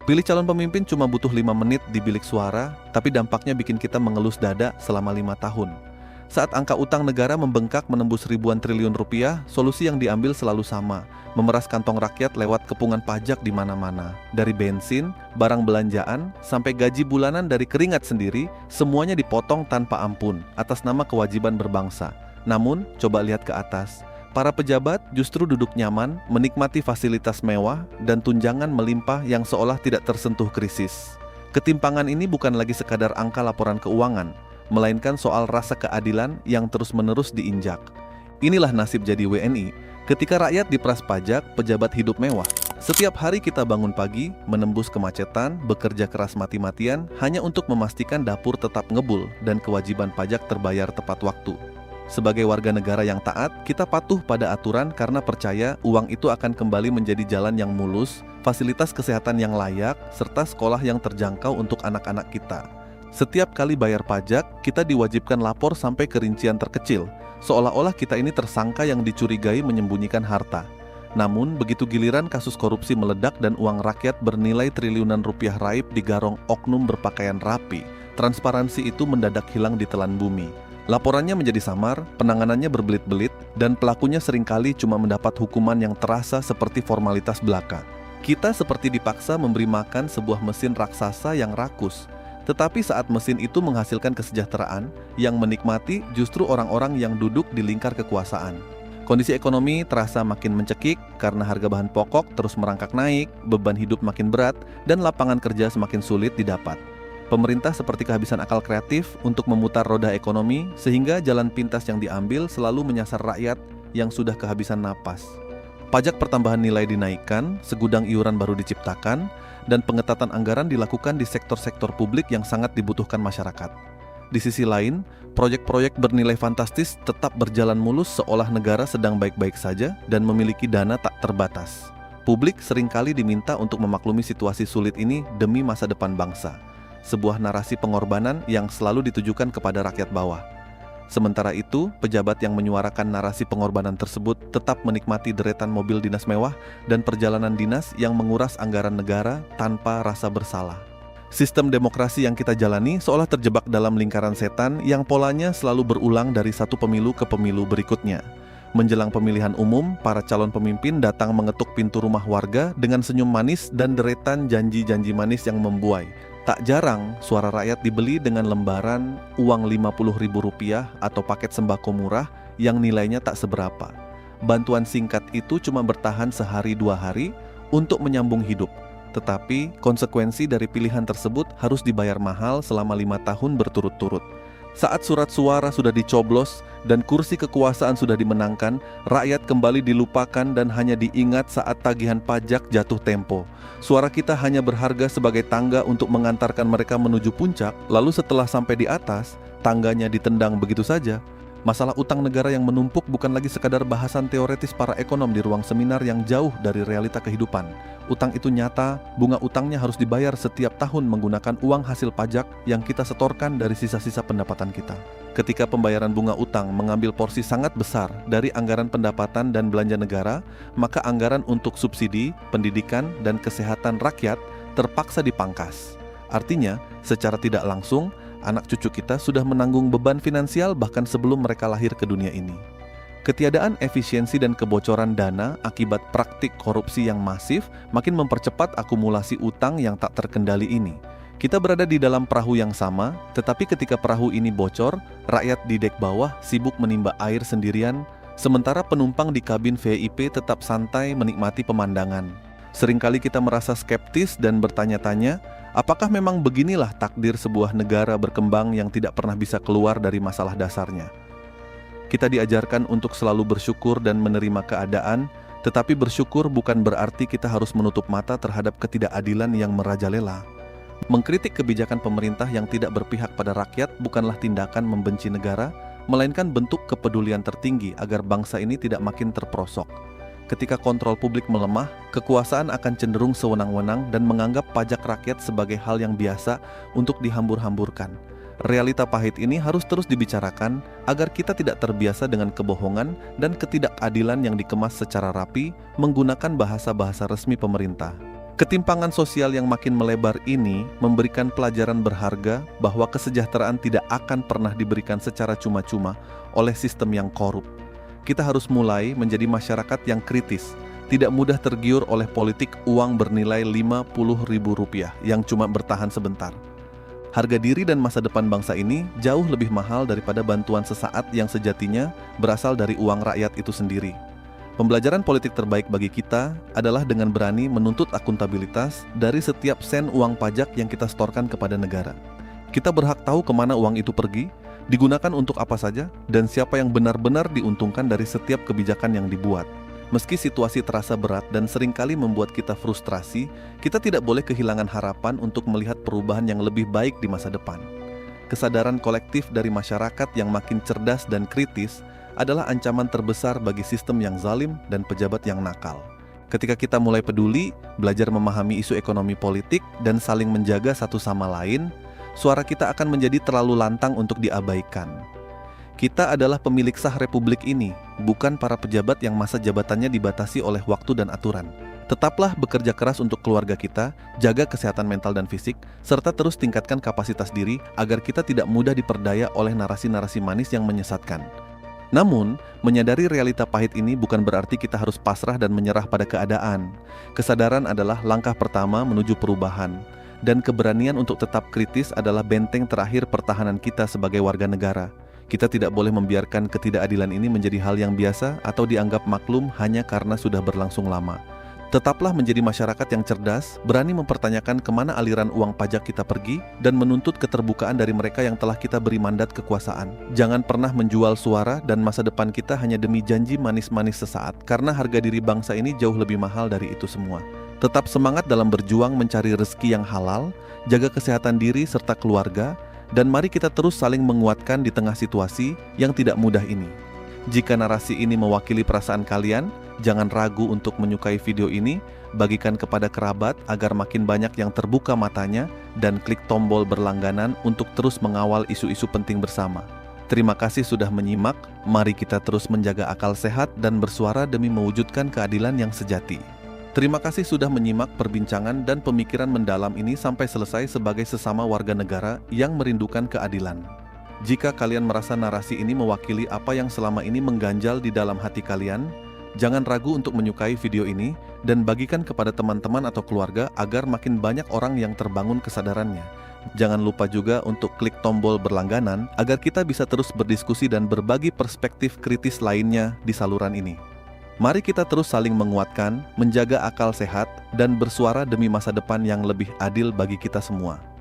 Pilih calon pemimpin cuma butuh 5 menit di bilik suara, tapi dampaknya bikin kita mengelus dada selama 5 tahun. Saat angka utang negara membengkak menembus ribuan triliun rupiah, solusi yang diambil selalu sama, memeras kantong rakyat lewat kepungan pajak di mana-mana. Dari bensin, barang belanjaan, sampai gaji bulanan dari keringat sendiri, semuanya dipotong tanpa ampun atas nama kewajiban berbangsa. Namun, coba lihat ke atas. Para pejabat justru duduk nyaman, menikmati fasilitas mewah, dan tunjangan melimpah yang seolah tidak tersentuh krisis. Ketimpangan ini bukan lagi sekadar angka laporan keuangan, melainkan soal rasa keadilan yang terus-menerus diinjak. Inilah nasib jadi WNI. Ketika rakyat diperas pajak, pejabat hidup mewah. Setiap hari kita bangun pagi, menembus kemacetan, bekerja keras mati-matian, hanya untuk memastikan dapur tetap ngebul dan kewajiban pajak terbayar tepat waktu. Sebagai warga negara yang taat, kita patuh pada aturan karena percaya uang itu akan kembali menjadi jalan yang mulus, fasilitas kesehatan yang layak, serta sekolah yang terjangkau untuk anak-anak kita. Setiap kali bayar pajak, kita diwajibkan lapor sampai ke rincian terkecil, seolah-olah kita ini tersangka yang dicurigai menyembunyikan harta. Namun, begitu giliran kasus korupsi meledak dan uang rakyat bernilai triliunan rupiah raib digarong oknum berpakaian rapi, transparansi itu mendadak hilang di telan bumi. Laporannya menjadi samar, penanganannya berbelit-belit, dan pelakunya seringkali cuma mendapat hukuman yang terasa seperti formalitas belaka. Kita seperti dipaksa memberi makan sebuah mesin raksasa yang rakus. Tetapi saat mesin itu menghasilkan kesejahteraan, yang menikmati justru orang-orang yang duduk di lingkar kekuasaan. Kondisi ekonomi terasa makin mencekik karena harga bahan pokok terus merangkak naik, beban hidup makin berat, dan lapangan kerja semakin sulit didapat. Pemerintah seperti kehabisan akal kreatif untuk memutar roda ekonomi, sehingga jalan pintas yang diambil selalu menyasar rakyat yang sudah kehabisan napas. Pajak pertambahan nilai dinaikkan, segudang iuran baru diciptakan, dan pengetatan anggaran dilakukan di sektor-sektor publik yang sangat dibutuhkan masyarakat. Di sisi lain, proyek-proyek bernilai fantastis tetap berjalan mulus seolah negara sedang baik-baik saja dan memiliki dana tak terbatas. Publik seringkali diminta untuk memaklumi situasi sulit ini demi masa depan bangsa. Sebuah narasi pengorbanan yang selalu ditujukan kepada rakyat bawah. Sementara itu, pejabat yang menyuarakan narasi pengorbanan tersebut tetap menikmati deretan mobil dinas mewah dan perjalanan dinas yang menguras anggaran negara tanpa rasa bersalah. Sistem demokrasi yang kita jalani seolah terjebak dalam lingkaran setan yang polanya selalu berulang dari satu pemilu ke pemilu berikutnya. Menjelang pemilihan umum, para calon pemimpin datang mengetuk pintu rumah warga dengan senyum manis dan deretan janji-janji manis yang membuai. Tak jarang, suara rakyat dibeli dengan lembaran uang Rp50.000 atau paket sembako murah yang nilainya tak seberapa. Bantuan singkat itu cuma bertahan sehari 2 hari untuk menyambung hidup. Tetapi konsekuensi dari pilihan tersebut harus dibayar mahal selama 5 tahun berturut-turut. Saat surat suara sudah dicoblos dan kursi kekuasaan sudah dimenangkan, rakyat kembali dilupakan dan hanya diingat saat tagihan pajak jatuh tempo. Suara kita hanya berharga sebagai tangga untuk mengantarkan mereka menuju puncak, lalu setelah sampai di atas, tangganya ditendang begitu saja. Masalah utang negara yang menumpuk bukan lagi sekadar bahasan teoretis para ekonom di ruang seminar yang jauh dari realita kehidupan. Utang itu nyata, bunga utangnya harus dibayar setiap tahun menggunakan uang hasil pajak yang kita setorkan dari sisa-sisa pendapatan kita. Ketika pembayaran bunga utang mengambil porsi sangat besar dari anggaran pendapatan dan belanja negara, maka anggaran untuk subsidi, pendidikan, dan kesehatan rakyat terpaksa dipangkas. Artinya, secara tidak langsung, anak cucu kita sudah menanggung beban finansial bahkan sebelum mereka lahir ke dunia ini. Ketiadaan efisiensi dan kebocoran dana akibat praktik korupsi yang masif makin mempercepat akumulasi utang yang tak terkendali ini. Kita berada di dalam perahu yang sama, tetapi ketika perahu ini bocor, rakyat di dek bawah sibuk menimba air sendirian, sementara penumpang di kabin VIP tetap santai menikmati pemandangan. Seringkali kita merasa skeptis dan bertanya-tanya, apakah memang beginilah takdir sebuah negara berkembang yang tidak pernah bisa keluar dari masalah dasarnya? Kita diajarkan untuk selalu bersyukur dan menerima keadaan, tetapi bersyukur bukan berarti kita harus menutup mata terhadap ketidakadilan yang merajalela. Mengkritik kebijakan pemerintah yang tidak berpihak pada rakyat bukanlah tindakan membenci negara, melainkan bentuk kepedulian tertinggi agar bangsa ini tidak makin terperosok. Ketika kontrol publik melemah, kekuasaan akan cenderung sewenang-wenang dan menganggap pajak rakyat sebagai hal yang biasa untuk dihambur-hamburkan. Realita pahit ini harus terus dibicarakan agar kita tidak terbiasa dengan kebohongan dan ketidakadilan yang dikemas secara rapi menggunakan bahasa-bahasa resmi pemerintah. Ketimpangan sosial yang makin melebar ini memberikan pelajaran berharga bahwa kesejahteraan tidak akan pernah diberikan secara cuma-cuma oleh sistem yang korup. Kita harus mulai menjadi masyarakat yang kritis, tidak mudah tergiur oleh politik uang bernilai Rp50.000 yang cuma bertahan sebentar. Harga diri dan masa depan bangsa ini jauh lebih mahal daripada bantuan sesaat yang sejatinya berasal dari uang rakyat itu sendiri. Pembelajaran politik terbaik bagi kita adalah dengan berani menuntut akuntabilitas dari setiap sen uang pajak yang kita setorkan kepada negara. Kita berhak tahu kemana uang itu pergi, digunakan untuk apa saja, dan siapa yang benar-benar diuntungkan dari setiap kebijakan yang dibuat. Meski situasi terasa berat dan seringkali membuat kita frustrasi, kita tidak boleh kehilangan harapan untuk melihat perubahan yang lebih baik di masa depan. Kesadaran kolektif dari masyarakat yang makin cerdas dan kritis adalah ancaman terbesar bagi sistem yang zalim dan pejabat yang nakal. Ketika kita mulai peduli, belajar memahami isu ekonomi politik, dan saling menjaga satu sama lain, suara kita akan menjadi terlalu lantang untuk diabaikan. Kita adalah pemilik sah republik ini, bukan para pejabat yang masa jabatannya dibatasi oleh waktu dan aturan. Tetaplah bekerja keras untuk keluarga kita, jaga kesehatan mental dan fisik, serta terus tingkatkan kapasitas diri agar kita tidak mudah diperdaya oleh narasi-narasi manis yang menyesatkan. Namun, menyadari realita pahit ini bukan berarti kita harus pasrah dan menyerah pada keadaan. Kesadaran adalah langkah pertama menuju perubahan, dan keberanian untuk tetap kritis adalah benteng terakhir pertahanan kita sebagai warga negara. Kita tidak boleh membiarkan ketidakadilan ini menjadi hal yang biasa atau dianggap maklum hanya karena sudah berlangsung lama. Tetaplah menjadi masyarakat yang cerdas, berani mempertanyakan kemana aliran uang pajak kita pergi, dan menuntut keterbukaan dari mereka yang telah kita beri mandat kekuasaan. Jangan pernah menjual suara dan masa depan kita hanya demi janji manis-manis sesaat, karena harga diri bangsa ini jauh lebih mahal dari itu semua. Tetap semangat dalam berjuang mencari rezeki yang halal, jaga kesehatan diri serta keluarga, dan mari kita terus saling menguatkan di tengah situasi yang tidak mudah ini. Jika narasi ini mewakili perasaan kalian, jangan ragu untuk menyukai video ini, bagikan kepada kerabat agar makin banyak yang terbuka matanya, dan klik tombol berlangganan untuk terus mengawal isu-isu penting bersama. Terima kasih sudah menyimak, mari kita terus menjaga akal sehat dan bersuara demi mewujudkan keadilan yang sejati. Terima kasih sudah menyimak perbincangan dan pemikiran mendalam ini sampai selesai sebagai sesama warga negara yang merindukan keadilan. Jika kalian merasa narasi ini mewakili apa yang selama ini mengganjal di dalam hati kalian, jangan ragu untuk menyukai video ini dan bagikan kepada teman-teman atau keluarga agar makin banyak orang yang terbangun kesadarannya. Jangan lupa juga untuk klik tombol berlangganan agar kita bisa terus berdiskusi dan berbagi perspektif kritis lainnya di saluran ini. Mari kita terus saling menguatkan, menjaga akal sehat, dan bersuara demi masa depan yang lebih adil bagi kita semua.